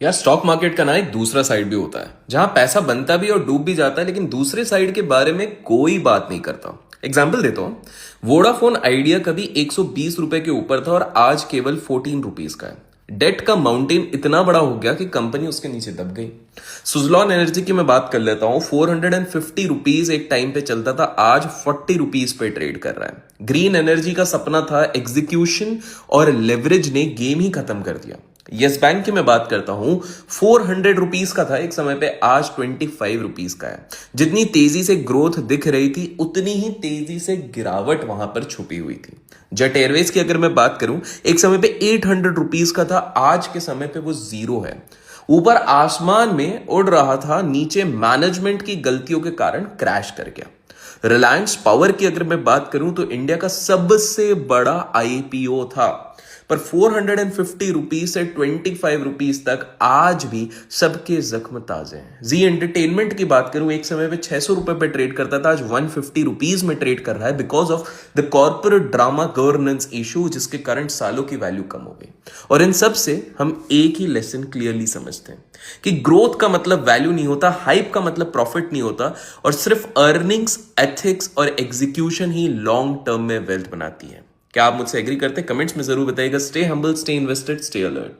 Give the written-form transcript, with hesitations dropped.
यार stock market का ना एक दूसरा साइड भी होता है जहां पैसा बनता भी और डूब भी जाता है, लेकिन दूसरे साइड के बारे में कोई बात नहीं करता। एग्जाम्पल देता हूं। वोडाफोन आइडिया कभी 120 रुपए के ऊपर था और आज केवल 14 रुपीज का है। डेट का माउंटेन इतना बड़ा हो गया कि कंपनी उसके नीचे दब गई। सुजलॉन एनर्जी की मैं बात कर लेता हूं। 450 रुपीज एक टाइम पे चलता था, आज 40 रुपीज पे ट्रेड कर रहा है। ग्रीन एनर्जी का सपना था, एग्जीक्यूशन और लेवरेज ने गेम ही खत्म कर दिया। यस बैंक की मैं बात करता हूं। 400 रुपीज का था एक समय पे, आज 25 रुपीज का है। जितनी तेजी से ग्रोथ दिख रही थी उतनी ही तेजी से गिरावट वहां पर छुपी हुई थी। जेट एयरवेज की अगर मैं बात करूं, एक समय पे 800 रुपीज का था, आज के समय पे वो जीरो है। ऊपर आसमान में उड़ रहा था, नीचे मैनेजमेंट की गलतियों के कारण क्रैश कर गया। रिलायंस पावर की अगर मैं बात करूं तो इंडिया का सबसे बड़ा आईपीओ था, पर 450 रुपीज से 25 रुपीज तक आज भी सबके जख्म ताजे हैं। जी एंटरटेनमेंट की बात करूं, एक समय पे 600 रुपए पे ट्रेड करता था, आज 150 रुपीज में ट्रेड कर रहा है because of the corporate drama governance issue, जिसके कारण सालों की वैल्यू कम हो गई। और इन सब से हम एक ही लेसन क्लियरली समझते हैं कि ग्रोथ का मतलब वैल्यू नहीं होता, हाइप का मतलब प्रॉफिट नहीं होता, और सिर्फ अर्निंग्स, एथिक्स और एग्जीक्यूशन ही लॉन्ग टर्म में वेल्थ बनाती है। क्या आप मुझसे एग्री करते हैं? कमेंट्स में जरूर बताइएगा। Stay humble, stay invested, stay alert.